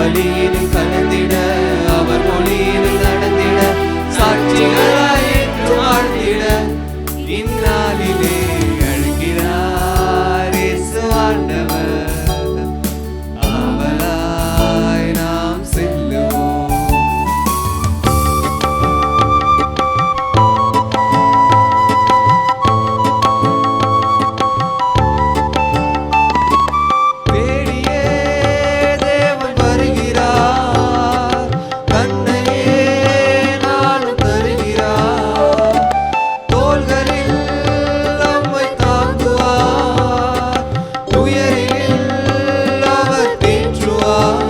பலியினில் கலந்திட அவர் மொழியினில் நடந்திட சாட்சிகளாய் என்று வாழ்ந்திட இந்நாளிலே அழைக்கிறார் இயேசு ஆண்டவர். அவராய் நாம் செல்லுவோம். தேடியே தேவன் வருகிறார், கண்ணையே நாளும் தருகிறார். தோள்களில் நம்மை தாங்குவார், துயரில் அவர் தேற்றுவார்.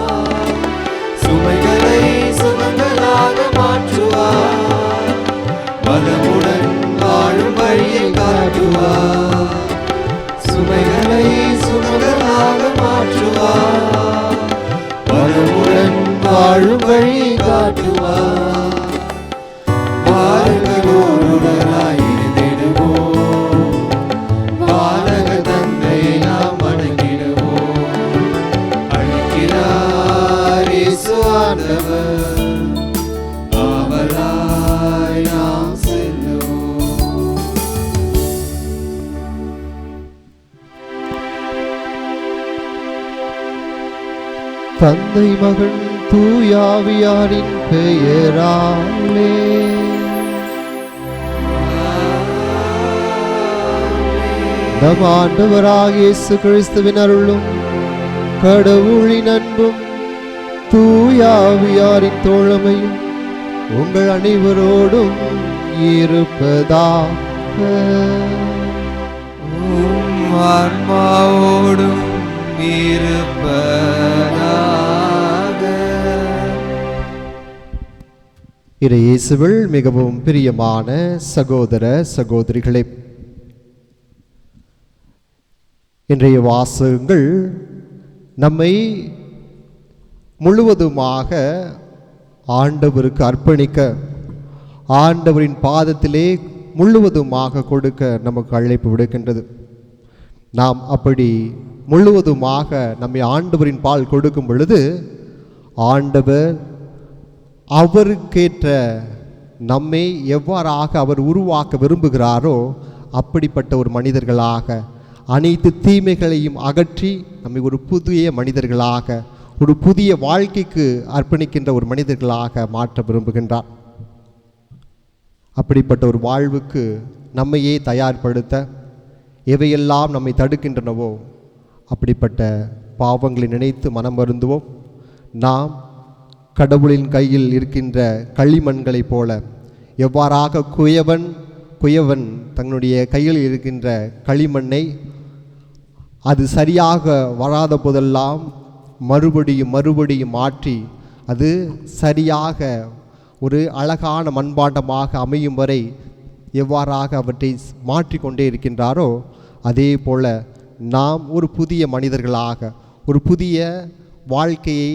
சுமைகளை சுகங்களாக மாற்றுவார், பலமுடன் வாழும் வழியை காட்டுவார். சுமைகளை சுகங்களாக மாற்றுவார், பலமுடன் வாழும் வழியை காட்டுவார். வாருங்களோடுடனாய் இருந்திடுவோம், பாலக தந்தையை நாம் வணங்கிடுவோம். அழைக்கிறார் இயேசு ஆண்டவர், அவராய் நாம் செல்லுவோம். தந்தை மகன் தூயாவியாரின் பெயராலே நம் ஆண்டவராகிய இயேசு கிறிஸ்துவின் அருளும் கடவுளின் அன்பும் தூயாவியாரின் தோழமையும் உங்கள் அனைவரோடும் இருப்பதாக. ஆன்மாவோடும் இருப்பதாக. இயேசுவில் மிகவும் பிரியமான சகோதர சகோதரிகளே, இன்றைய வாசகங்கள் நம்மை முழுவதுமாக ஆண்டவருக்கு அர்ப்பணிக்க, ஆண்டவரின் பாதத்திலே முழுவதுமாக கொடுக்க நமக்கு அழைப்பு விடுக்கின்றது. நாம் அப்படி முழுவதுமாக நம்மை ஆண்டவரின் பால் கொடுக்கும் பொழுது ஆண்டவர் அவருக்கேற்ற நம்மை எவ்வாறாக அவர் உருவாக்க விரும்புகிறாரோ அப்படிப்பட்ட ஒரு மனிதர்களாக, அனைத்து தீமைகளையும் அகற்றி நம்மை ஒரு புதிய மனிதர்களாக, ஒரு புதிய வாழ்க்கைக்கு அர்ப்பணிக்கின்ற ஒரு மனிதர்களாக மாற்ற விரும்புகின்றார். அப்படிப்பட்ட ஒரு வாழ்வுக்கு நம்மையே தயார்படுத்த எவையெல்லாம் நம்மை தடுக்கின்றனவோ அப்படிப்பட்ட பாவங்களை நினைத்து மனம் வருந்துவோம். நாம் கடவுளின் கையில் இருக்கின்ற களிமண்களைப் போல எவ்வாறாக குயவன் தன்னுடைய கையில் இருக்கின்ற களிமண்ணை அது சரியாக வராத போதெல்லாம் மறுபடியும் மாற்றி அது சரியாக ஒரு அழகான மண்பாண்டமாக அமையும் வரை எவ்வாறாக அவற்றை மாற்றிக்கொண்டே இருக்கின்றாரோ அதே போல நாம் ஒரு புதிய மனிதர்களாக, ஒரு புதிய வாழ்க்கையை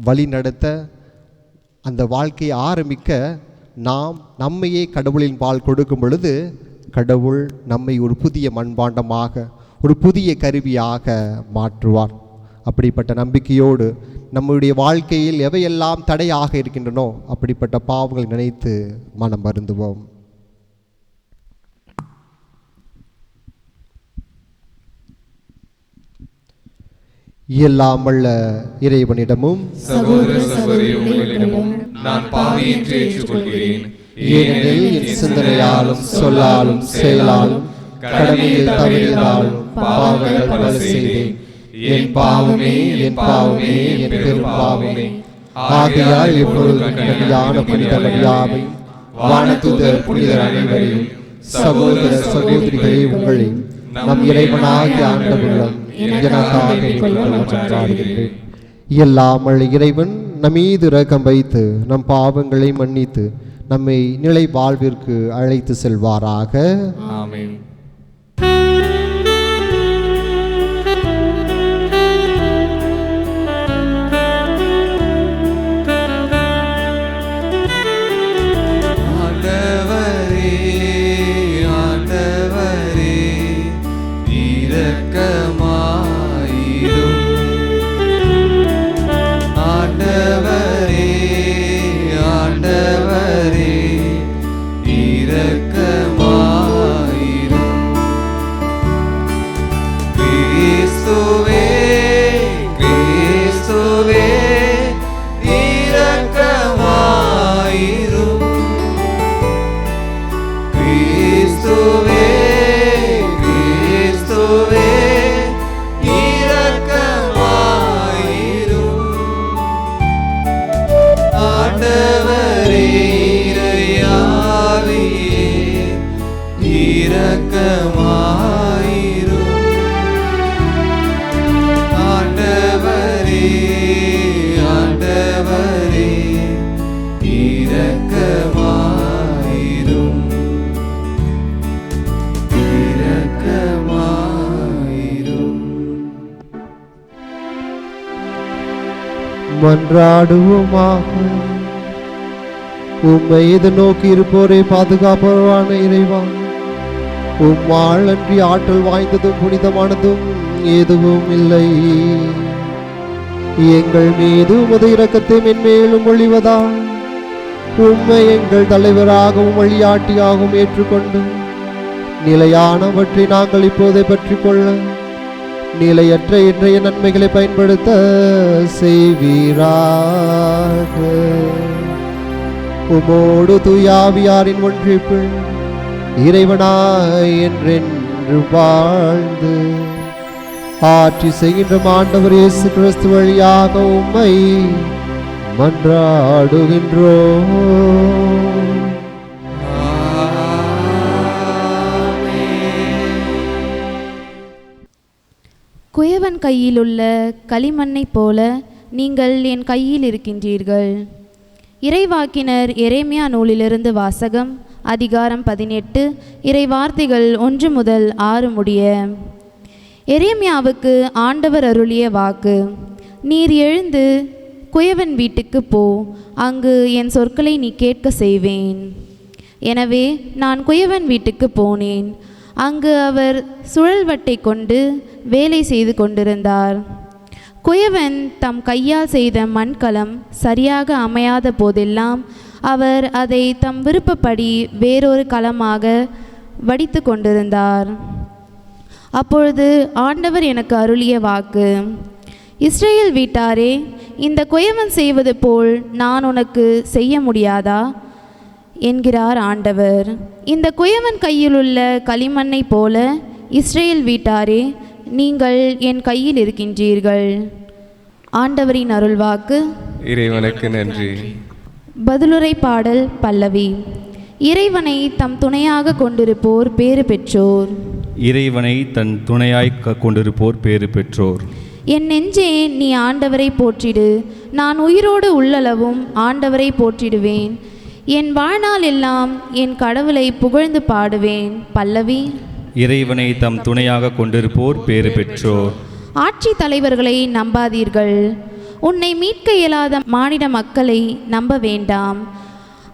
வழிநடத்த, அந்த வாழ்க்கையை ஆரம்பிக்க நாம் நம்மையே கடவுளின் பால் கொடுக்கும் பொழுது கடவுள் நம்மை ஒரு புதிய மண்பாண்டமாக, ஒரு புதிய கருவியாக மாற்றுவார். அப்படிப்பட்ட நம்பிக்கையோடு நம்முடைய வாழ்க்கையில் எவையெல்லாம் தடையாக இருக்கின்றனோ அப்படிப்பட்ட பாவங்களை நினைத்து மனம் வருந்துவோம். இயலாமல்ல இறைவனிடமும் சகோதர சகோதரிகளிடமும் நான் பாவியின்றி ஏற்றுக்கொள்கிறேன். ஏனெனில் என் சிந்தனையாலும் சொல்லாலும் செயலாலும் கடமையில் தவறினாலும் பாவங்கள் பல செய்தேன். என் பாவமே என் பெரும் பாவமே. ஆகையால் இப்பொழுது கன்னியான புனித மரியாவையும் வானதூதர் புனிதர் அனைவரையும் சகோதர சகோதரிகளே உங்களையும் நம் இறைவனாகிய ஆண்டவரிடம் இயலாமல் இறைவன் நம்மீது இரக்கம் வைத்து நம் பாவங்களை மன்னித்து நம்மை நிலை வாழ்விற்கு அழைத்து செல்வாராக. ஆமென். மன்றாடுவோமாக. உம்மை எதிர்நோக்கி இருப்போரை பாதுகாப்பவரான இறைவா, உம்மால் அன்றி ஆற்றல் வாய்ந்ததும் புனிதமானதும் எதுவும் இல்லை. எங்கள் மீது உமது இரக்கத்தை மென்மேலும் ஒழிவதா உம்மை எங்கள் தலைவராகவும் வழியாட்டியாகவும் ஏற்றுக்கொண்டு நிலையானவற்றை நாங்கள் இப்போதை பற்றி கொள்ள நிலையற்ற இன்றைய நன்மைகளை பயன்படுத்த செய்வீராக. உமோடு தூயாவியாரின் ஒன்றிப்பில் இறைவனாய் என்றென்று வாழ்ந்து ஆட்சி செய்கின்ற ஆண்டவர் இயேசு கிறிஸ்து வழியாக உம்மை மன்றாடுகின்றோம். குயவன் கையில் உள்ள களிமண்ணைப் போல நீங்கள் என் கையில் இருக்கின்றீர்கள். இறைவாக்கினர் எரேமியா நூலிலிருந்து வாசகம். அதிகாரம் 18, இறை வார்த்தைகள் 1 முதல் 6 முடிய. எரேமியாவுக்கு ஆண்டவர் அருளிய வாக்கு: நீர் எழுந்து குயவன் வீட்டுக்கு போ, அங்கு என் சொற்களை நீ கேட்க செய்வேன். எனவே நான் குயவன் வீட்டுக்கு போனேன். அங்கு அவர் சுழல்வட்டை கொண்டு வேலை செய்து கொண்டிருந்தார். குயவன் தம் கையால் செய்த மண்கலம் சரியாக அமையாத போதெல்லாம் அவர் அதை தம் விருப்பப்படி வேறொரு களமாக வடித்து கொண்டிருந்தார். அப்பொழுது ஆண்டவர் எனக்கு அருளிய வாக்கு: இஸ்ரேல் வீட்டாரே, இந்த குயவன் செய்வது போல் நான் உனக்கு செய்ய முடியாதா என்கிறார் ஆண்டவர். இந்த குயவன் கையிலுள்ள களிமண்ணை போல இஸ்ரேல் வீட்டாரே, நீங்கள் என் கையில் இருக்கின்றீர்கள். ஆண்டவரின் அருள்வாக்கு. இறைவனுக்கு நன்றி. பதிலுரை பாடல் பல்லவி. இறைவனை தம் துணையாக கொண்டிருப்போர் பேறு பெற்றோர். இறைவனை தன் துணையாய் கொண்டிருப்போர் பேறு பெற்றோர். என் நெஞ்சே, நீ ஆண்டவரை போற்றிடு. நான் உயிரோடு உள்ளளவும் ஆண்டவரை போற்றிடுவேன். என் வாழ்நாள் எல்லாம் என் கடவுளை புகழ்ந்து பாடுவேன். பல்லவி. இறைவனை தம் துணையாக கொண்டிருப்போர் பேறு பெற்றோர். ஆட்சி தலைவர்களை நம்பாதீர்கள். உன்னை மீட்க இயலாத மானிட மக்களை நம்ப வேண்டாம்.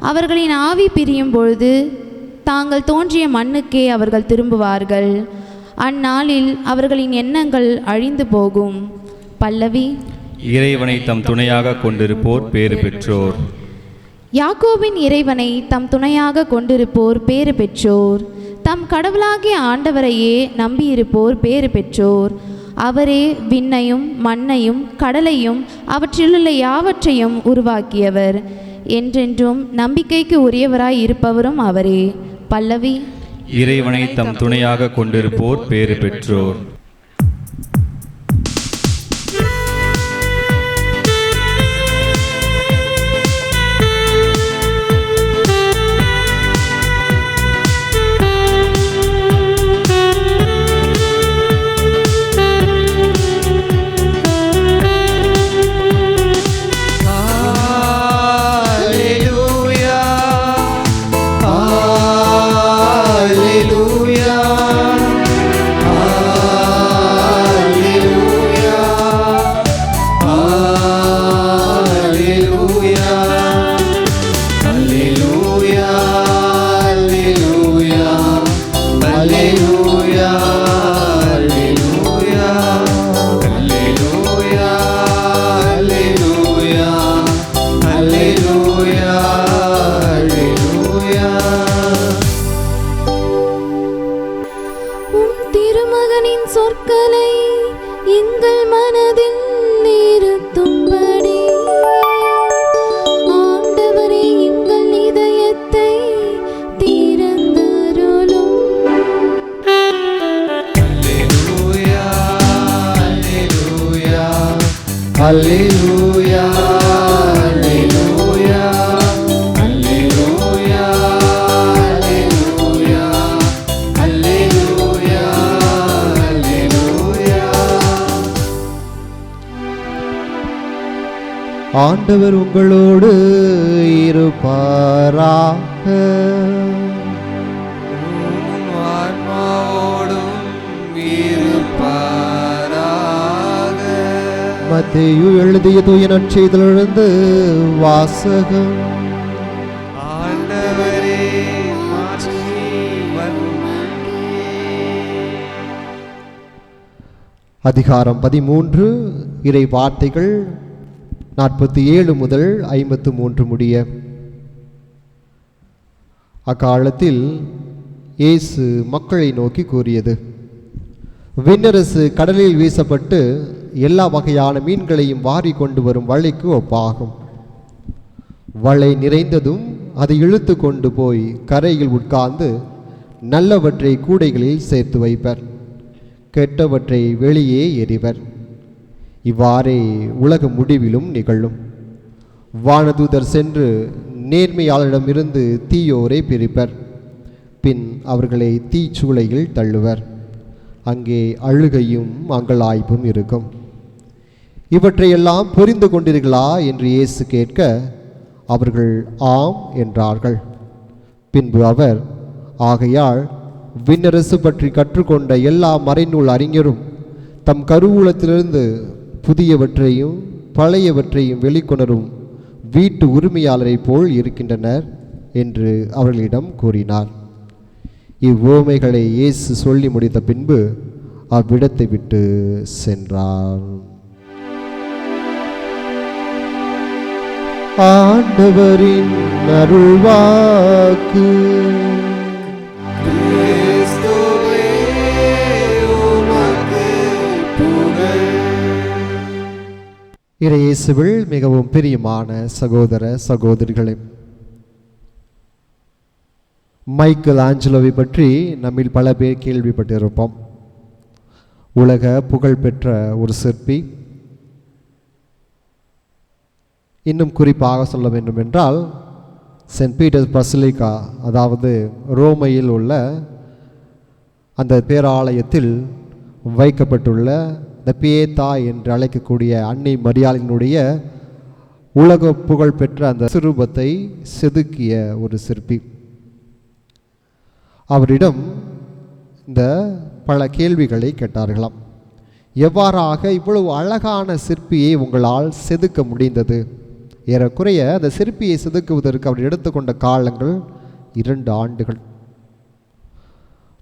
அவர்களின் ஆவி பிரியும் பொழுது தாங்கள் தோன்றிய மண்ணுக்கே அவர்கள் திரும்புவார்கள். அந்நாளில் அவர்களின் எண்ணங்கள் அழிந்து போகும். பல்லவி. இறைவனை தம் துணையாக கொண்டிருப்போர் பேறு பெற்றோர். யாக்கோபின் இறைவனை தம் துணையாக கொண்டிருப்போர் பேறு பெற்றோர். தம் கடவுளாகிய ஆண்டவரையே நம்பியிருப்போர் பேறு பெற்றோர். அவரே விண்ணையும் மண்ணையும் கடலையும் அவற்றிலுள்ள யாவற்றையும் உருவாக்கியவர். என்றென்றும் நம்பிக்கைக்கு உரியவராய் இருப்பவரும் அவரே. பல்லவி. இறைவனை தம் துணையாக கொண்டிருப்போர் பேறு பெற்றோர். Alleluia, alleluia, alleluia, alleluia, alleluia, alleluia. ஆண்டவர் உங்களோடு இருப்பாராக. மத்தேயு எழுதிய தூய நற்செய்தியிலிருந்து வாசகம். ஆண்டவரே, மாட்சி உமக்கே. அதிகாரம் 13, இறை வார்த்தைகள் 47 முதல் 53 முடிய. அக்காலத்தில் இயேசு மக்களை நோக்கி கூறியது: விண்ணரசு கடலில் வீசப்பட்டு எல்லா வகையான மீன்களையும் வாரி கொண்டு வரும் வலைக்கு ஒப்பாகும். வலை நிறைந்ததும் அதை இழுத்து கொண்டு போய் கரையில் உட்கார்ந்து நல்லவற்றை கூடைகளில் சேர்த்து வைப்பர், கெட்டவற்றை வெளியே எறிவர். இவ்வாறே உலக முடிவிலும் நிகழும். வானதூதர் சென்று நேர்மையாளரிடமிருந்து தீயோரை பிரிப்பர், பின் அவர்களை தீச்சூளையில் தள்ளுவர். அங்கே அழுகையும் அங்கலாய்ப்பும் இருக்கும். இவற்றையெல்லாம் புரிந்து கொண்டீர்களா என்று இயேசு கேட்க, அவர்கள் ஆம் என்றார்கள். பின்பு அவர், ஆகையால் விண்ணரசு பற்றி கற்றுக்கொண்ட எல்லா மறைநூல் அறிஞரும் தம் கருவூலத்திலிருந்து புதியவற்றையும் பழையவற்றையும் வெளிக்கொணரும் வீட்டு உரிமையாளரை போல் இருக்கின்றனர் என்று அவர்களிடம் கூறினார். இவ்வுவமைகளை இயேசு சொல்லி முடித்த பின்பு அவ்விடத்தை விட்டு சென்றார். ஆண்டவரின் அருள்வாக்கு. கிறிஸ்துவே, உமக்கு புகழ். இயேசுவில் மிகவும் பிரியமான சகோதர சகோதரிகளே, மைக்கேல் ஆஞ்சலோவை பற்றி நம்மில் பல பேர் கேள்விப்பட்டிருப்போம். உலக புகழ்பெற்ற ஒரு சிற்பி. இன்னும் குறிப்பாக சொல்ல வேண்டும் என்றால், சென்ட் பீட்டர்ஸ் பசிலிக்கா, அதாவது ரோமையில் உள்ள அந்த பேராலயத்தில் வைக்கப்பட்டுள்ள த பியேத்தா என்று அழைக்கக்கூடிய அன்னை மரியாளினுடைய உலக புகழ்பெற்ற அந்த சிறுபத்தை செதுக்கிய ஒரு சிற்பி. அவரிடம் இந்த பல கேள்விகளை கேட்டார்களாம். எவ்வாறாக இவ்வளவு அழகான சிற்பியை உங்களால் செதுக்க முடிந்தது? ஏறக்குறைய அந்த சிற்பியை செதுக்குவதற்கு அவர் எடுத்துக்கொண்ட காலங்கள் 2 ஆண்டுகள்.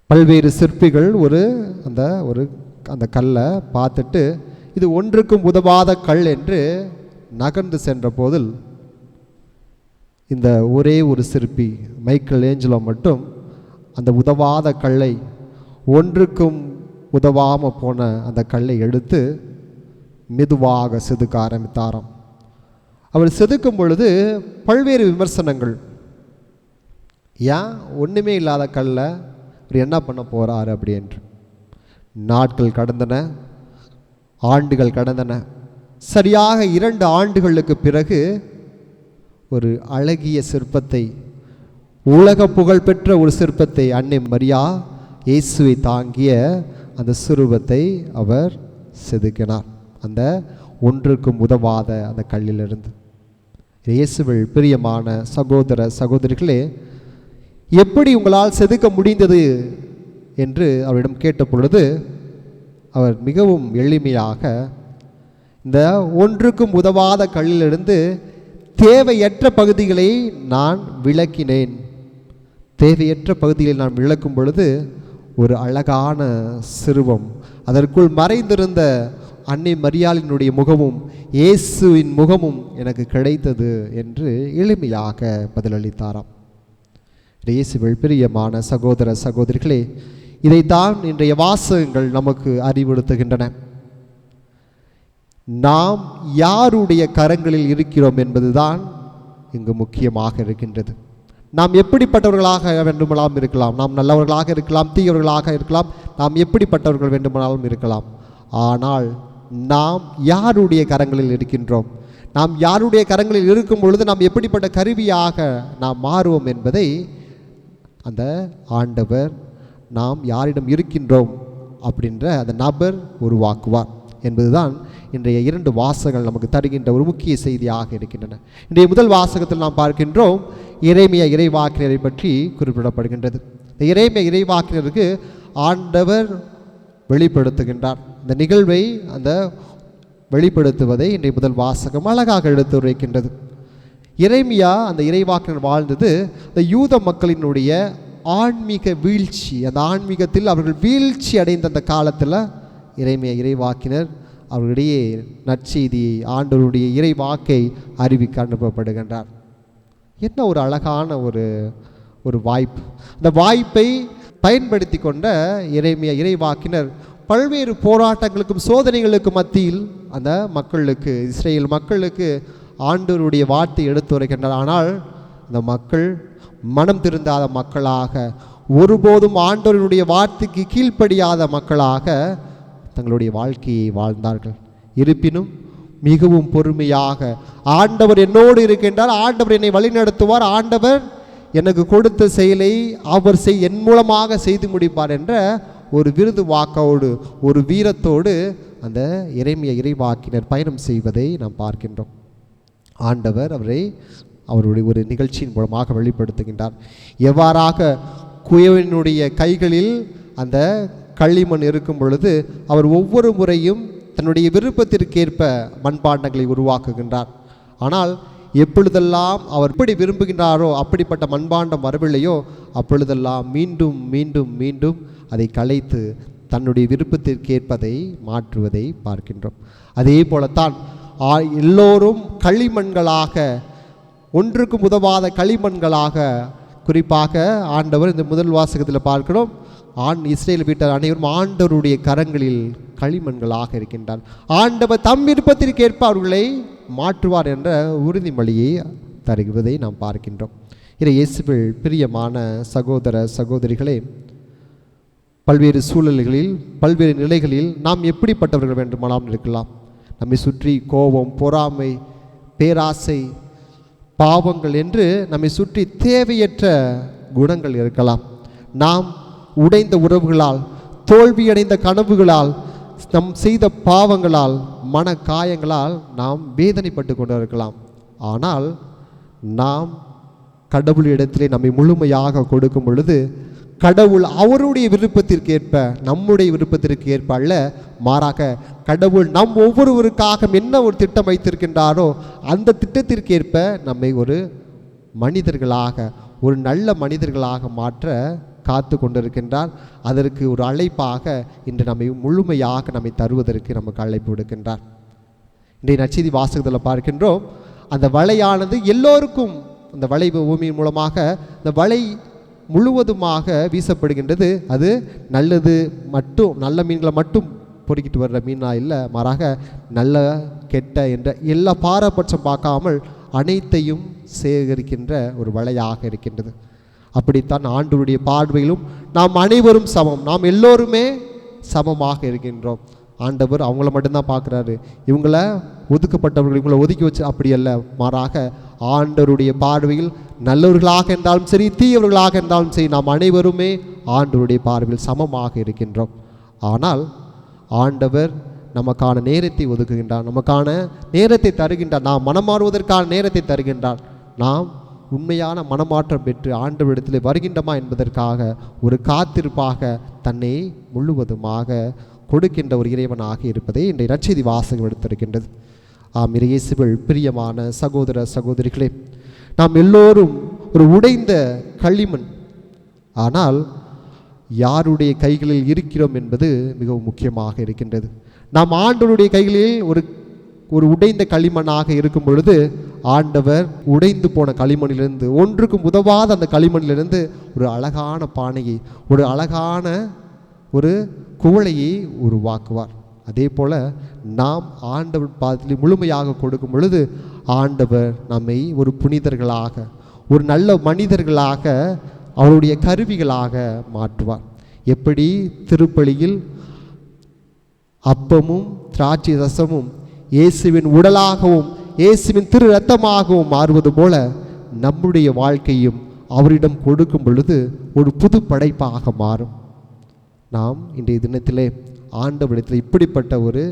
பல்வேறு சிற்பிகள் அந்த கல்லை பார்த்துட்டு இது ஒன்றுக்கும் உதவாத கல் என்று நகர்ந்து சென்ற போதில் இந்த ஒரே ஒரு சிற்பி மைக்கேல் ஏஞ்சலோ மட்டும் அந்த உதவாத கல்லை, ஒன்றுக்கும் உதவாமல் போன அந்த கல்லை எடுத்து மெதுவாக செதுக்க ஆரம்பித்தாராம். அவர் செதுக்கும் பொழுது பல்வேறு விமர்சனங்கள். ஏன் ஒன்றுமே இல்லாத கல்லை அவர் என்ன பண்ண போகிறார் அப்படி என்று. நாட்கள் கடந்தன, ஆண்டுகள் கடந்தன. சரியாக 2 ஆண்டுகளுக்கு பிறகு ஒரு அழகிய சிற்பத்தை, உலக புகழ்பெற்ற ஒரு சிற்பத்தை, அன்னை மரியா இயேசுவை தாங்கிய அந்த சிறுவத்தை அவர் செதுக்கினார், அந்த ஒன்றுக்கும் உதவாத அந்த கல்லிலிருந்து. இயேசுவில் பிரியமான சகோதர சகோதரிகளே, எப்படி உங்களால் செதுக்க முடிந்தது என்று அவரிடம் கேட்ட பொழுது அவர் மிகவும் எளிமையாக இந்த ஒன்றுக்கும் உதவாத கல்லிலிருந்து தேவையற்ற பகுதிகளை நான் விளக்கினேன். தேவையற்ற பகுதியில் நான் விளக்கும் பொழுது ஒரு அழகான சிறுவம், அதற்குள் மறைந்திருந்த அன்னை மரியாளினுடைய முகமும் இயேசுவின் முகமும் எனக்கு கிடைத்தது என்று எளிமையாக பதிலளித்தாராம். இயேசுவில் பிரியமான சகோதர சகோதரிகளே, இதைத்தான் இன்றைய வாசகங்கள் நமக்கு அறிவுறுத்துகின்றன. நாம் யாருடைய கரங்களில் இருக்கிறோம் என்பதுதான் இங்கு முக்கியமாக இருக்கின்றது. நாம் எப்படிப்பட்டவர்களாக வேண்டுமானாலும் இருக்கலாம், நாம் நல்லவர்களாக இருக்கலாம், தீயவர்களாக இருக்கலாம், நாம் எப்படிப்பட்டவர்கள் வேண்டுமானாலும் இருக்கலாம். ஆனால் நாம் யாருடைய கரங்களில் இருக்கின்றோம், நாம் யாருடைய கரங்களில் இருக்கும் பொழுது நாம் எப்படிப்பட்ட கருவியாக நாம் மாறுவோம் என்பதை அந்த ஆண்டவர் நாம் யாரிடம் இருக்கின்றோம் அப்படின்ற அந்த நபர் உருவாக்குவார் என்பதுதான் இன்றைய 2 வாசகங்கள் நமக்கு தருகின்ற ஒரு முக்கிய செய்தியாக இருக்கின்றன. இன்றைய முதல் வாசகத்தில் நாம் பார்க்கின்றோம், எரேமியா இறைவாக்கினரை பற்றி குறிப்பிடப்படுகின்றது. இந்த எரேமியா இறைவாக்கினருக்கு ஆண்டவர் வெளிப்படுத்துகின்றார். இந்த நிகழ்வை அந்த வெளிப்படுத்துவதை இன்றைய முதல் வாசகம் அழகாக எடுத்துரைக்கின்றது. எரேமியா அந்த இறைவாக்கினர் வாழ்ந்தது அந்த யூத மக்களினுடைய ஆன்மீக வீழ்ச்சி, அந்த ஆன்மீகத்தில் அவர்கள் வீழ்ச்சி அடைந்த அந்த காலத்தில் எரேமியா இறைவாக்கினர் அவர்களிடையே நற்செய்தியை, ஆண்டவருடைய இறைவாக்கை அறிவிக்க அனுப்பப்படுகின்றார். என்ன ஒரு அழகான ஒரு வாய்ப்பு! அந்த வாய்ப்பை பயன்படுத்தி கொண்ட எரேமியா இறைவாக்கினர் பல்வேறு போராட்டங்களுக்கும் சோதனைகளுக்கும் மத்தியில் அந்த மக்களுக்கு, இஸ்ரேல் மக்களுக்கு ஆண்டவருடைய வார்த்தை எடுத்துரைக்கின்றார். ஆனால் அந்த மக்கள் மனம் திருந்தாத மக்களாக, ஒருபோதும் ஆண்டவருடைய வார்த்தைக்கு கீழ்ப்படியாத மக்களாக தங்களுடைய வாழ்க்கையை வாழ்ந்தார்கள். இருப்பினும் மிகவும் பொறுமையாக, ஆண்டவர் என்னோடு இருக்கின்றார், ஆண்டவர் என்னை வழிநடத்துவார், ஆண்டவர் எனக்கு கொடுத்த செயலை அவர் என் மூலமாக செய்து முடிப்பார் என்ற ஒரு விருது வாக்கோடு, ஒரு வீரத்தோடு அந்த எரேமியா இறைவாக்கினர் பயணம் செய்வதை நாம் பார்க்கின்றோம். ஆண்டவர் அவருடைய ஒரு நிகழ்ச்சியின் மூலமாக வெளிப்படுத்துகின்றார். எவ்வாறாக குயவனுடைய கைகளில் அந்த களிமண் இருக்கும் பொழுது அவர் ஒவ்வொரு முறையும் தன்னுடைய விருப்பத்திற்கேற்ப மண்பாண்டங்களை உருவாக்குகின்றார். ஆனால் எப்பொழுதெல்லாம் அவர் எப்படி விரும்புகின்றாரோ அப்படிப்பட்ட மண்பாண்டம் வரவில்லையோ அப்பொழுதெல்லாம் மீண்டும் மீண்டும் மீண்டும் அதை கலைத்து தன்னுடைய விருப்பத்திற்கேற்பதை மாற்றுவதை பார்க்கின்றோம். அதே போலத்தான் எல்லோரும் களிமண்களாக, ஒன்றுக்கும் உதவாத களிமண்களாக, குறிப்பாக ஆண்டவர் இந்த முதல் வாசகத்தில் பார்க்கிறோம், இஸ்ரேல் வீட்டார் அனைவரும் ஆண்டவருடைய கரங்களில் களிமண்களாக இருக்கின்றார். ஆண்டவர் தம் விருப்பத்திற்கேற்ப அவர்களை மாற்றுவார் என்ற உறுதிமொழியை தருவதை நாம் பார்க்கின்றோம். இதை இயேசுவில் பிரியமான சகோதர சகோதரிகளே, பல்வேறு சூழல்களில், பல்வேறு நிலைகளில் நாம் எப்படிப்பட்டவர்கள் வேண்டுமானால் இருக்கலாம். நம்மை சுற்றி கோபம், பொறாமை, பேராசை, பாவங்கள் என்று நம்மை சுற்றி தேவையற்ற குணங்கள் இருக்கலாம். நாம் உடைந்த உறவுகளால், தோல்வியடைந்த கனவுகளால், நம் செய்த பாவங்களால், மன காயங்களால் நாம் வேதனைப்பட்டு கொண்டு இருக்கலாம். ஆனால் நாம் கடவுளிடத்திலே நம்மை முழுமையாக கொடுக்கும் பொழுது கடவுள் அவருடைய விருப்பத்திற்கேற்ப, நம்முடைய விருப்பத்திற்கு ஏற்ப அல்ல, மாறாக கடவுள் நம் ஒவ்வொருவருக்காக என்ன ஒரு திட்டம் வைத்திருக்கின்றாரோ அந்த திட்டத்திற்கேற்ப நம்மை ஒரு மனிதர்களாக, ஒரு நல்ல மனிதர்களாக மாற்ற காத்து கொண்டிருக்கின்றார். அதற்கு ஒரு அழைப்பாக இன்று நம்மை முழுமையாக நம்மை தருவதற்கு நமக்கு அழைப்பு விடுக்கின்றார். இன்றைய நற்செய்தி வாசகத்தில் பார்க்கின்றோம், அந்த வலையானது எல்லோருக்கும், அந்த வலை பூமியின் மூலமாக இந்த வலை முழுவதுமாக வீசப்படுகின்றது. அது நல்லது மட்டும், நல்ல மீன்களை மட்டும் பொறுக்கிட்டு வர்ற மீனா இல்லை, மாறாக நல்ல கெட்ட என்ற எல்லா பாரபட்சம் பார்க்காமல் அனைத்தையும் சேகரிக்கின்ற ஒரு வலையாக இருக்கின்றது. அப்படித்தான் ஆண்டவருடைய பார்வையிலும் நாம் அனைவரும் சமம், நாம் எல்லோருமே சமமாக இருக்கின்றோம். ஆண்டவர் அவங்கள மட்டும்தான் பார்க்குறாரு, இவங்கள ஒதுக்கப்பட்டவர்கள், இவங்களை ஒதுக்கி வச்சு அப்படி அல்ல, மாறாக ஆண்டவருடைய பார்வையில் நல்லவர்களாக இருந்தாலும் சரி, தீயவர்களாக இருந்தாலும் சரி, நாம் அனைவருமே ஆண்டவருடைய பார்வையில் சமமாக இருக்கின்றோம். ஆனால் ஆண்டவர் நமக்கான நேரத்தை ஒதுக்குகின்றார், நமக்கான நேரத்தை தருகின்றார், நாம் மனமாறுவதற்கான நேரத்தை தருகின்றார். நாம் உண்மையான மனமாற்றம் பெற்று ஆண்டவரிடத்தில் வருகின்றமா என்பதற்காக ஒரு காத்திருப்பாக தன்னை முழுவதுமாக கொடுக்கின்ற ஒரு இறைவனாக இருப்பதை இன்றைய நற்செய்தி வாசகம் எடுத்திருக்கின்றது. இயேசுவில் பிரியமான சகோதர சகோதரிகளே, நாம் எல்லோரும் ஒரு உடைந்த களிமண். ஆனால் யாருடைய கைகளில் இருக்கிறோம் என்பது மிகவும் முக்கியமாக இருக்கின்றது. நாம் ஆண்டவருடைய கைகளில் ஒரு உடைந்த களிமண்ணாக இருக்கும் பொழுது ஆண்டவர் உடைந்து போன களிமண்ணிலிருந்து, ஒன்றுக்கும் உதவாத அந்த களிமண்ணிலிருந்து ஒரு அழகான பானையை, ஒரு அழகான ஒரு குவளையை உருவாக்குவார். அதே போல் நாம் ஆண்டவர் பாதத்தில் முழுமையாக கொடுக்கும் பொழுது ஆண்டவர் நம்மை ஒரு புனிதர்களாக, ஒரு நல்ல மனிதர்களாக, அவருடைய கருவிகளாக மாற்றுவார். எப்படி திருப்பலியில் அப்பமும் திராட்சை ரசமும் இயேசுவின் உடலாகவும் இயேசுவின் திரு இரத்தமாகவும் மாறுவது போல நம்முடைய வாழ்க்கையும் அவரிடம் கொடுக்கும் பொழுது ஒரு புது படைப்பாக மாறும். நாம் இன்றைய தினத்திலே ஆண்டவரிடத்தில் இப்படிப்பட்ட ஒரு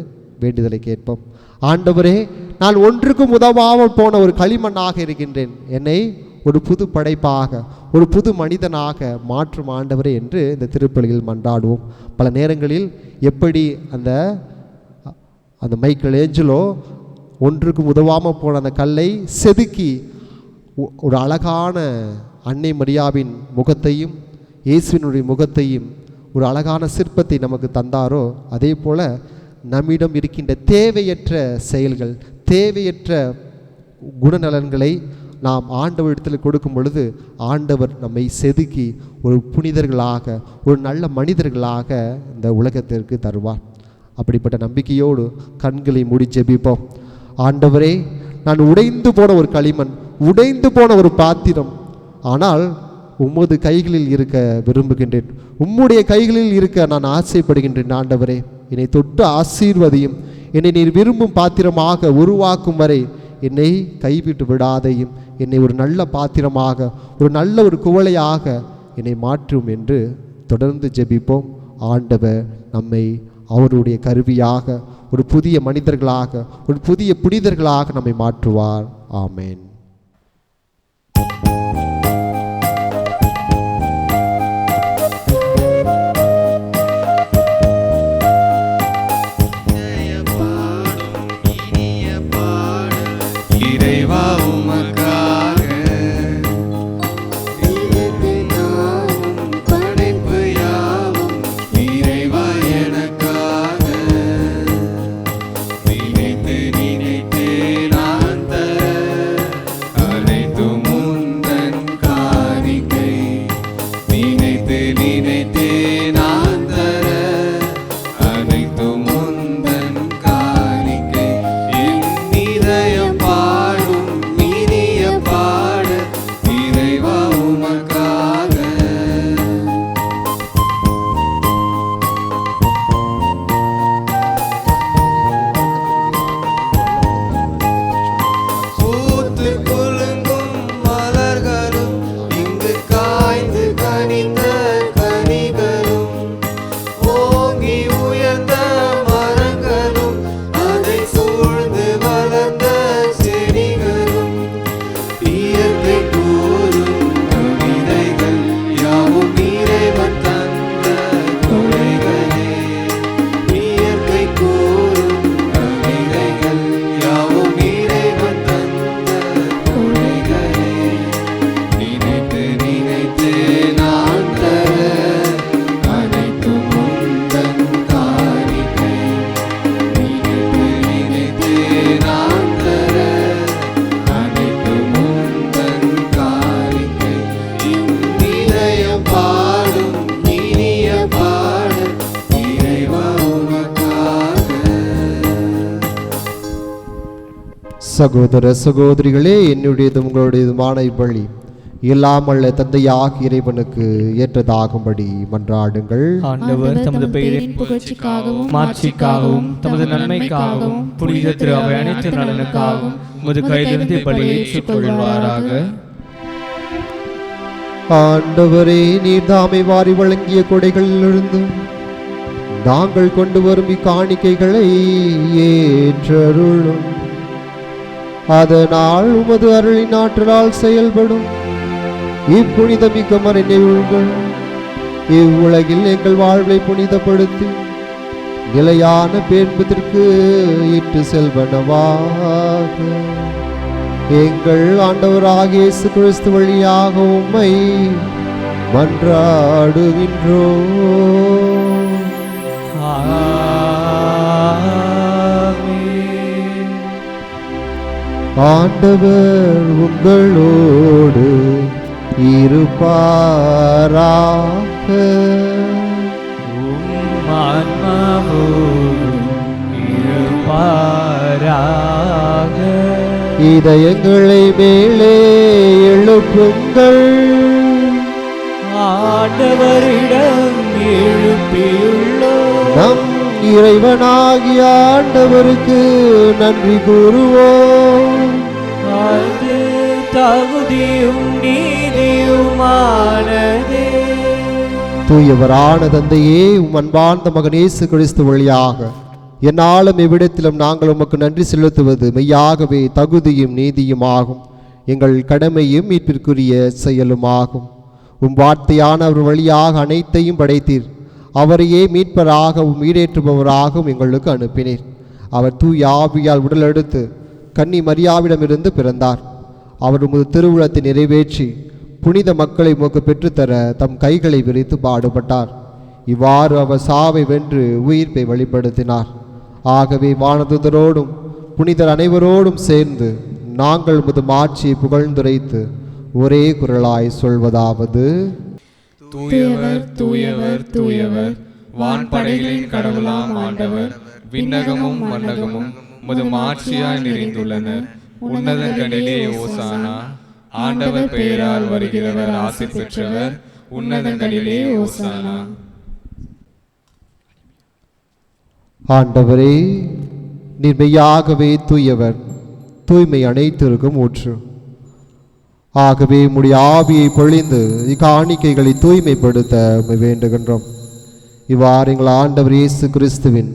வேண்டுதலை கேட்போம். ஆண்டவரே, நான் ஒன்றுக்கும் உதவாமல் போன ஒரு களிமண்ணாக இருக்கின்றேன், என்னை ஒரு புது படைப்பாக, ஒரு புது மனிதனாக மாற்றும் ஆண்டவரே என்று இந்த திருப்பலியில் மன்றாடுவோம். பல நேரங்களில் எப்படி அந்த அந்த மைக்கேல் ஏஞ்சலோ ஒன்றுக்கும் உதவாமல் போன அந்த கல்லை செதுக்கி ஒரு அழகான அன்னை மரியாவின் முகத்தையும் இயேசுவினுடைய முகத்தையும் ஒரு அழகான சிற்பத்தை நமக்கு தந்தாரோ, அதே போல் நம்மிடம் இருக்கின்ற தேவையற்ற செயல்கள், தேவையற்ற குணநலன்களை நாம் ஆண்டவரிடத்தில் கொடுக்கும் பொழுது ஆண்டவர் நம்மை செதுக்கி ஒரு புனிதர்களாக, ஒரு நல்ல மனிதர்களாக இந்த உலகத்திற்கு தருவார். அப்படிப்பட்ட நம்பிக்கையோடு கண்களை மூடி ஜெபிப்போம். ஆண்டவரே, நான் உடைந்து போன ஒரு களிமண், உடைந்து போன ஒரு பாத்திரம், ஆனால் உமது கைகளில் இருக்க விரும்புகின்றேன், உம்முடைய கைகளில் இருக்க நான் ஆசைப்படுகின்றேன். ஆண்டவரே, என்னை தொட்டு ஆசீர்வதியும், என்னை நீர் விரும்பும் பாத்திரமாக உருவாக்கும் வரை என்னை கைவிட்டு விடாதையும், என்னை ஒரு நல்ல பாத்திரமாக, ஒரு நல்ல ஒரு குவளையாக என்னை மாற்றும் என்று தொடர்ந்து ஜெபிப்போம். ஆண்டவர் நம்மை அவருடைய கருவியாக, ஒரு புதிய மனிதர்களாக, ஒரு புதிய புனிதர்களாக நம்மை மாற்றுவார். ஆமேன். இறைவா உமக்காக படைப்பு யாவும் இறைவா எனக்காக நினைத்து நினைத்தே நான் தர அனைத்து முந்தன் காணிக்கை, நினைத்து நினைத்தே நான் தர அனைத்து முந்தன் காணிக்கை. என் இதயம் பாடும் இனிய பாட இறைவா உமக்காக. பூத்து குலுங்கும் மலர்களும் இங்கு காய்ந்து கனிந்த கனிகளும், ஓங்கி உயர்ந்த மரங்களும் அதை சூழ்ந்து வளர்ந்த செடிகளும், இயற்கை கூறும் கவிதைகள் யாவும் இறைவன் தந்த கொடைகளே. இயற்கை கூறும் கவிதைகள் யாவும் இறைவன் தந்த கொடைகளே. நினைத்து நினைத்து நான் தர அனைத்து முந்தன் காணிக்கை, நினைத்து நினைத்து நான் தர அனைத்து முந்தன் காணிக்கை. இதயம் பாடும் இனிய பாட இறைவா உமக்காக. சகோதர சகோதரிகளே, என்னுடையதும் உங்களுடையதுமான இப்பலி எல்லாம் அல்ல தந்தையாக இறைவனுக்கு ஏற்றதாகும்படி மன்றாடுங்கள். ஆண்டவர் தமது பெயரின் புகழ்ச்சிக்காகவும் மாட்சிக்காகவும் தமது நன்மைக்காகவும் புனித திரு அவை அனைத்து நலனுக்காகவும் உமது கையிலிருந்து பலியை ஏற்றுக்கொள்வாராக. ஆண்டவரே, நீர் தாமை வாரி வழங்கிய கொடைகளிலிருந்து நாங்கள் கொண்டு வரும் இக்காணிக்கைகளை ஏற்றருளும். அதனால் உமது அருளின் ஆற்றலால் செயல்படும் இப்புனிதமிக்க மறைநிகழ்வுகள் இவ்வுலகில் எங்கள் வாழ்வை புனிதப்படுத்தி நிலையான பேன்பதற்கு இட்டு செல்வனவாக எங்கள் ஆண்டவராகிய இயேசு கிறிஸ்து வழியாக உம்மை மன்றாடுகின்றோம். ஆண்டவர் உங்களோடு இருப்பாராக. இதயங்களை மேலே எழுப்புங்கள், ஆண்டவரிடம் எழுப்பியுள்ளோம். நம் இறைவனாகிய ஆண்டவருக்கு நன்றி கூறுவோம். அது தகுதியும் நீதியுமானதே. தூயவரான தந்தையே, உம் அன்பார்ந்த மகன் இயேசு கிறிஸ்து வழியாக என்னாலும் எவ்விடத்திலும் நாங்கள் உமக்கு நன்றி செலுத்துவது மெய்யாகவே தகுதியும் நீதியுமாகும், எங்கள் கடமையும் மீட்பிற்குரிய செயலுமாகும். உம் வார்த்தையான அவர் வழியாக அனைத்தையும் படைத்தீர், அவரையே மீட்பராகவும் ஈடேற்றுபவராகவும் எங்களுக்கு அனுப்பினீர். அவர் தூய ஆவியால் உடல் எடுத்து கன்னி மரியாவிடமிருந்து பிறந்தார். அவர் உமது திருவுளத்தை நிறைவேற்றி புனித மக்களை உமக்கு பெற்றுத்தர தம் கைகளை விரித்து பாடுபட்டார். இவ்வாறு அவர் சாவை வென்று உயிர்ப்பை வெளிப்படுத்தினார். ஆகவே வானதூதரோடும் புனிதர் அனைவரோடும் சேர்ந்து நாங்கள் உமது மாட்சியை புகழ்ந்துரைத்து ஒரே குரலாய் சொல்வதாவது: தூயவர் தூயவர் தூயவர், வான்படைகளின் கடவுளாம் ஆண்டவர், விண்ணகமும் மண்ணகமும் உமது மாட்சியாய் நிறைந்துள்ளன. உன்னதங்களிலே ஓசானா. ஆண்டவர் பெயரால் வருகிறவர் ஆசி பெற்றவர், உன்னதங்களிலே ஓசானா. ஆண்டவரே, நீர் மெய்யாகவே தூயவர், தூய்மை அனைத்திற்கும் ஊற்று. ஆகவே உம்முடைய ஆவியை பொழிந்து இக்காணிக்கைகளை தூய்மைப்படுத்த வேண்டுகின்றோம். இவ்வாறு எங்கள் ஆண்டவர் இயேசு கிறிஸ்துவின்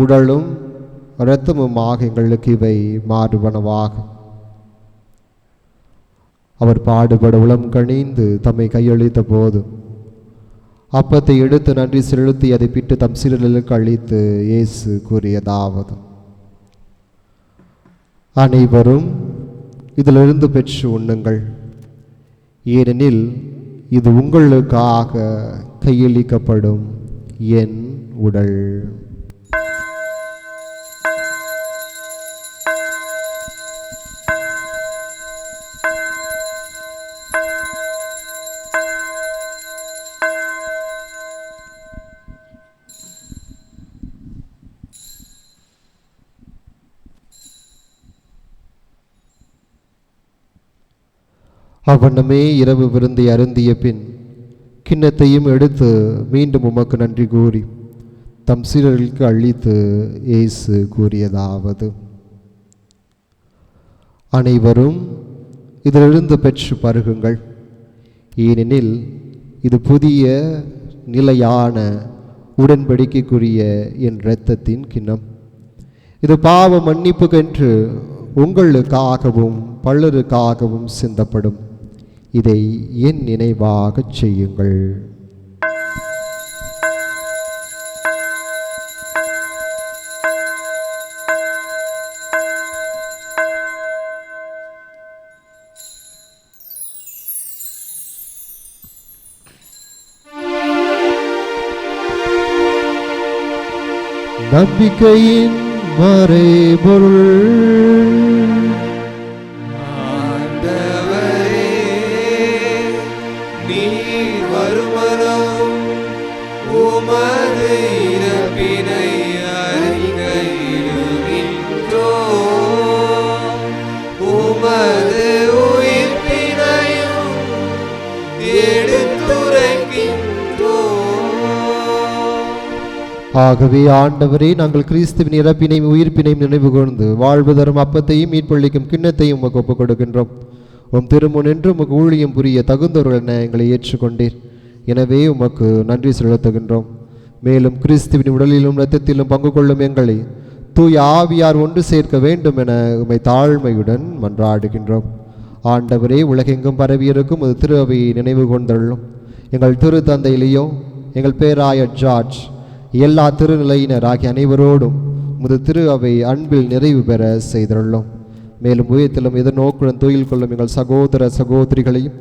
உடலும் இரத்தமுமாக எங்களுக்கு இவை மாறுபனவாக. அவர் பாடுபட உளம் கணிந்து தம்மை கையளித்த போது அப்பத்தை எடுத்து நன்றி செலுத்தி அதை பிட்டு தம் சீடர்களுக்கு அளித்து இயேசு கூறியதாவது: அனைவரும் இதிலிருந்து பெற்று உண்ணுங்கள், ஏனெனில் இது உங்களுக்காக கையளிக்கப்படும் என் உடல். அவ்வண்ணமே இரவு விருந்தை அருந்திய பின் கிண்ணத்தையும் எடுத்து மீண்டும் உமக்கு நன்றி கூறி தம் சீடர்களுக்கு அளித்து இயேசு கூறியதாவது: அனைவரும் இதிலிருந்து பெற்று பருகுங்கள், ஏனெனில் இது புதிய நிலையான உடன்படிக்கைக்குரிய என் இரத்தத்தின் கிண்ணம். இது பாவ மன்னிப்புக்கென்று உங்களுக்காகவும் பலருக்காகவும் சிந்தப்படும். இதை என் நினைவாகச் செய்யுங்கள். நம்பிக்கையின் மறைபொருள், ஆகவே ஆண்டவரே, நாங்கள் கிறிஸ்துவின் இறப்பினையும் உயிர்ப்பினையும் நினைவு கூர்ந்து வாழ்வு தரும் அப்பத்தையும் மீட்பளிக்கும் கிண்ணத்தையும் உமக்கு ஒப்புக் கொடுக்கின்றோம். உம் திருமுன் என்று உமக்கு ஊழியம் புரிய தகுந்தவர்கள் என எங்களை ஏற்றுக்கொண்டீர். எனவே உமக்கு நன்றி செலுத்துகின்றோம். மேலும் கிறிஸ்துவின் உடலிலும் இரத்தத்திலும் பங்கு கொள்ளும் எங்களை தூய ஆவியார் ஒன்று சேர்க்க வேண்டும் என உம்மை தாழ்மையுடன் மன்றாடுகின்றோம். ஆண்டவரே, உலகெங்கும் பரவியிருக்கும் ஒரு திரு அவையை நினைவு கொண்டள்ளும். எங்கள் திரு தந்தையிலேயோ எங்கள் பேராய ஜார்ஜ் எல்லா திருநிலையினர் ஆகிய அனைவரோடும் முது திரு அவை அன்பில் நிறைவு பெற செய்துள்ளோம். மேலும் உயரத்திலும் எதிர்நோக்குடன் தொழில் கொள்ளும் எங்கள் சகோதர சகோதரிகளையும்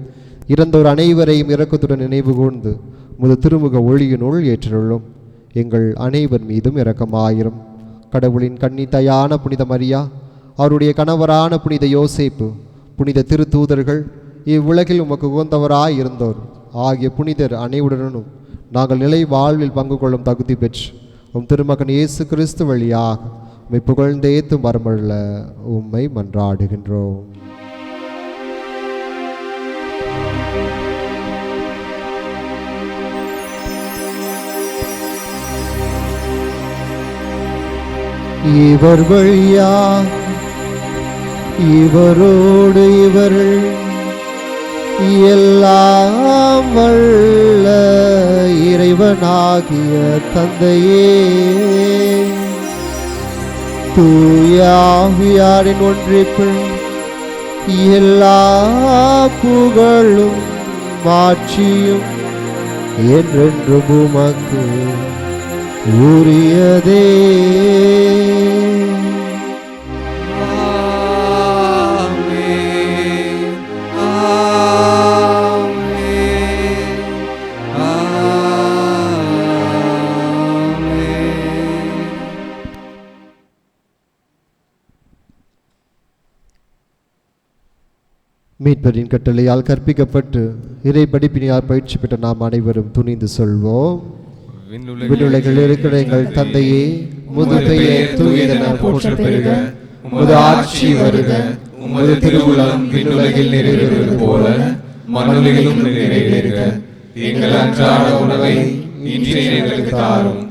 இறந்தோர் அனைவரையும் இரக்கத்துடன் நினைவு கூர்ந்து முது திருமுக ஒளியினுள் ஏற்றுள்ளோம். எங்கள் அனைவர் மீதும் இரக்கமாயிரும். கடவுளின் கன்னித்தாயான புனித மரியா, அவருடைய கணவரான புனித யோசேப்பு, புனித திருத்தூதர்கள், இவ்வுலகில் உமக்கு உகந்தவராய் இருந்தோர் ஆகிய புனிதர் அனைவருடனும் நாங்கள் நிலை வாழ்வில் பங்கு கொள்ளும் தகுதி பெற்று உம் திருமகன் இயேசு கிறிஸ்து வழியாக உம்மை புகழ்ந்தேத்து மரமல்ல உம்மை மன்றாடுகின்றோம். இவர் வழியா இவரோடு இவர்கள் எல்லாம் வல்ல இறைவனாகிய தந்தையே, தூய ஆவியாரின் ஒன்றிப்பில் எல்லா புகழும் மாட்சியும் என்றென்றும் உமக்கு உரியதே. மீட்பரின் கட்டளையால் கற்பிக்கப்பட்டு இறை படிப்பினையால் பயிற்சி பெற்ற நாம் அனைவரும் துணிந்து சொல்வோம். விண்ணுலகில் இருக்கிற எங்கள் தந்தையே, உமது பெயர் தூயதென போற்றப் பெறுக. உமது ஆட்சி வருக. உமது திருவுளம் விண்ணுலகில் நிறைவேறுவது போல மண்ணுலகிலும் நிறைவேறுக. எங்கள் அன்றாட உணவை இன்று எங்களுக்கு தாரும்.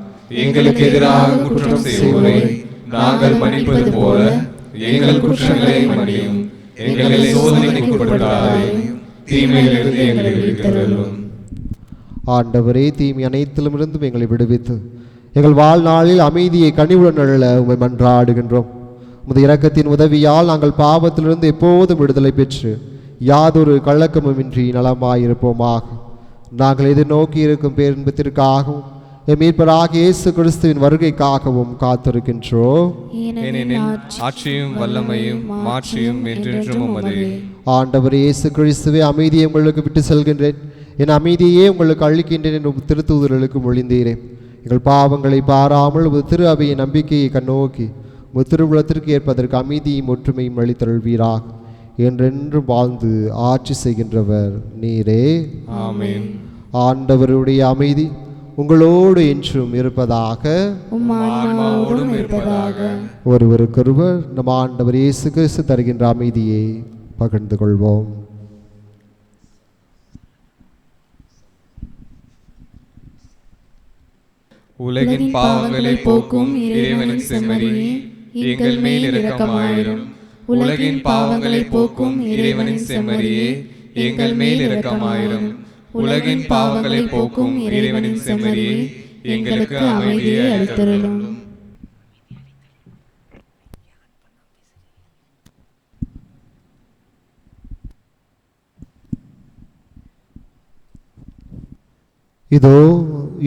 எங்களுக்கு எதிராக குற்றம் செய்வோரை நாங்கள் மன்னிப்பது போல எங்கள் குற்றங்களை மன்னியும். எங்களை சோதனைக்கு உட்படுத்தாதேயும், தீமையிலிருந்து எங்களை விடுவித்தருளும். ஆண்டவரே, தீமை அனைத்திலும் இருந்தும் எங்களை விடுவித்து எங்கள் வாழ்நாளில் அமைதியை கனிவுடன் அருள உம்மை மன்றாடுகின்றோம். உமது இரக்கத்தின் உதவியால் நாங்கள் பாவத்திலிருந்து எப்போதும் விடுதலை பெற்று யாதொரு கள்ளக்கமுமின்றி நலமாயிருப்போமாக. நாங்கள் எதிர்நோக்கி இருக்கும் பேரின்பத்திற்காகவும் எம் மீட்பராகிய இயேசு கிறிஸ்துவின் வருகைக்காகவும் காத்திருக்கின்றோம். ஆட்சியும் வல்லமையும் மாட்சியும் என்றென்றும் உமதே. ஆண்டவர் இயேசு கிறிஸ்துவே, அமைதியை உங்களுக்கு விட்டு செல்கின்றேன், என் அமைதியே உங்களுக்கு அளிக்கின்றேன் என்று திருத்தூதர்களுக்கு மொழிந்தீரேன். எங்கள் பாவங்களை பாராமல் உமது திரு அவையின் நம்பிக்கையை கண்ணோக்கி உமது திருவுளத்திற்கு ஏற்பதற்கு அமைதியும் ஒற்றுமையும் அளித்தருள்வீராக. என்றென்றும் வாழ்ந்து ஆட்சி செய்கின்றவர் நீரே. ஆமென். ஆண்டவருடைய அமைதி உங்களோடு என்றும் இருப்பதாக. ஒருவருக்கொருவர் நம் ஆண்டவர் இயேசு கிறிஸ்து தருகின்ற அமைதியை பகிர்ந்து கொள்வோம். உலகின் பாவங்களை போக்கும் இறைவனின் செம்மறியே, எங்கள் மேல் இரக்கமாயிரும். உலகின் பாவங்களை போக்கும் இறைவனின் செம்மறியே, எங்கள் மேல் இரக்கமாயிரும். உலகின் பாவங்களை போக்கும் இறைவனின் செம்மறியே, எங்களுக்கு அமைதியை அளித்தருளும். இதோ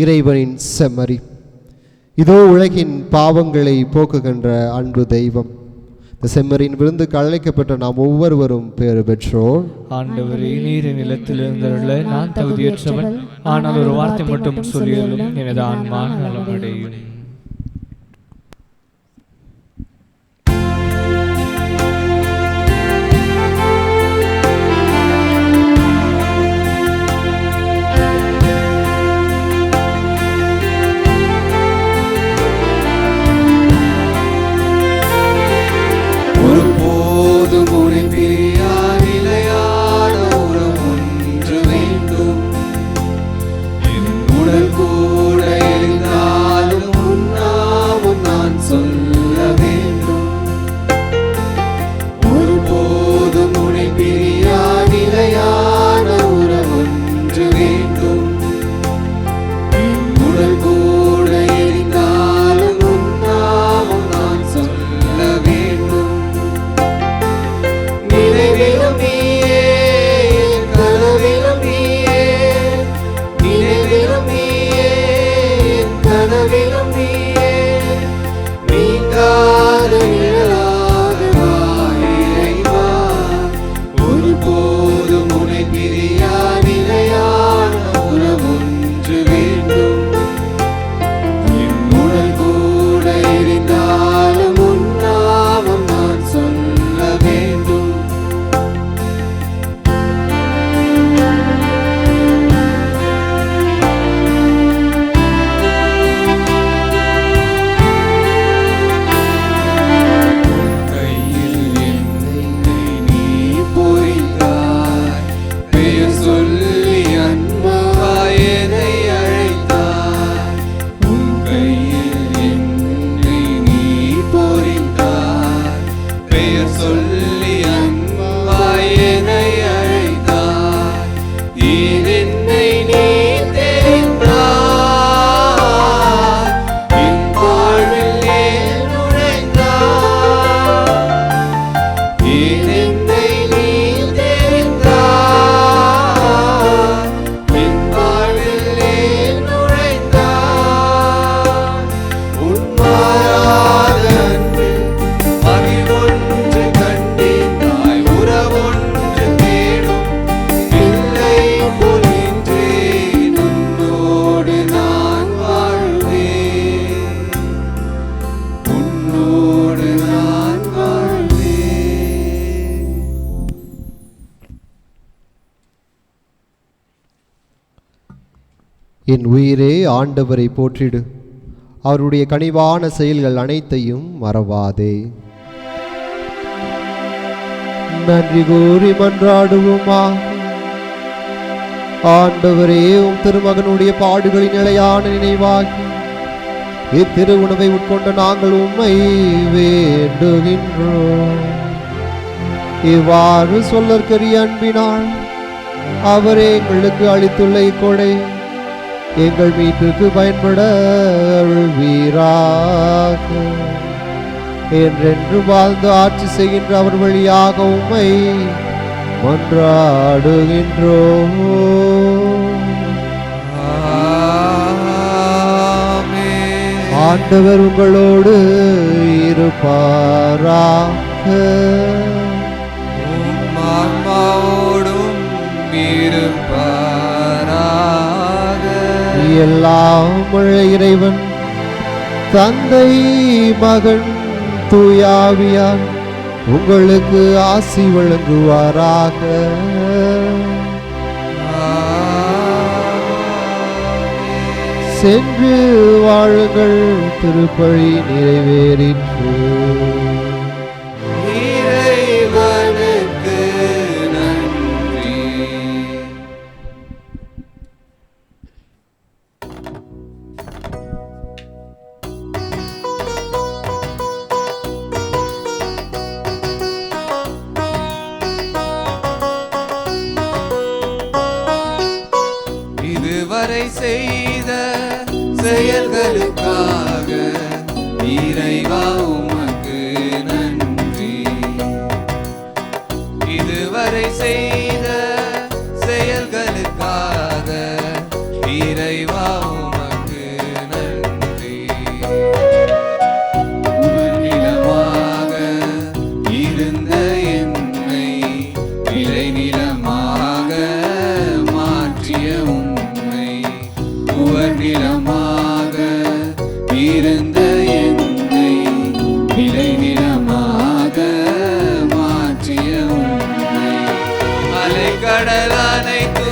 இறைவனின் செம்மறி, இதோ உலகின் பாவங்களை போக்குகின்ற அன்பு தெய்வம். இந்த செம்மறியின் விருந்துக்கு அழைக்கப்பட்ட நாம் ஒவ்வொருவரும் பேறு பெற்றோர். ஆண்டவரே, நீர் நிலத்திலிருந்தருள நான் தகுதியற்றவன், ஆனால் ஒரு வார்த்தை மட்டும் சொல்லியருளும், எனது ஆன்மா நலமடையும். கூட இருந்தாலும் என் உயிரே ஆண்டவரை போற்றிடு, அவருடைய கனிவான செயல்கள் அனைத்தையும் மறவாதே. நன்றி கூறி மன்றாடுவோமா. ஆண்டவரே, உம் திருமகனுடைய பாடுகளின் நிலையான நினைவாகி இத்திரு உணவை உட்கொண்ட நாங்கள் உம்மை வேண்டுகின்றோம். இவ்வாறு சொல்லற்கரிய அன்பினால் அவரே எங்களுக்கு அளித்துள்ள இக்கொடை எங்கள் மீட்புக்கு பயன்பட அருள்வீராக. என்றென்று வாழ்ந்து ஆட்சி செய்கின்ற அவர் வழியாக உம்மை மன்றாடுகின்றோம். ஆண்டவர் உங்களோடு இருப்பாராக. ஆன்மாவோடும் இருப்பாராக. எல்லாம் உள்ள இறைவன் தந்தை மகன் தூயாவியார் உங்களுக்கு ஆசி வழங்குவாராக. சென்று வாழுங்கள், திருப்பழி நிறைவேறிற்று. இறைவனுக்கு நன்றி. இதுவரை செய்த செயல்களுக்காக இறைவா உமக்கு நன்றி. இதுவரை செய்த செயல்களுக்காக இறைவா உமக்கு நன்றி. உவர்நிலமாக இருந்த என்னை விளைநிலமாக மாற்றிய உம்மை, உவர்நிலமாக இருந்த என்னை விளைநிலமாக மாற்றிய உம்மை, அலைக்கடல் அனைத்து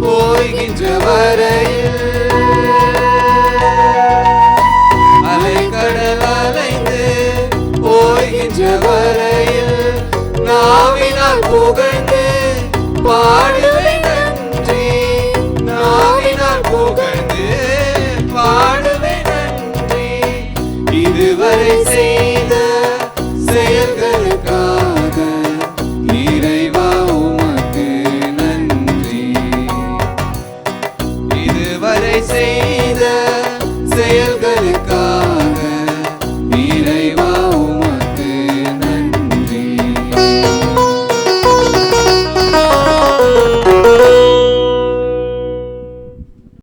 போய்கின்ற வரையில், அலைக்கடல் அலைந்து போய்கின்ற வரையில் நாவினால் புகழ்ந்து பாடுவேன் நன்றி. நாவினால் புகழ்ந்து பாடுவேன் நன்றி. இதுவரை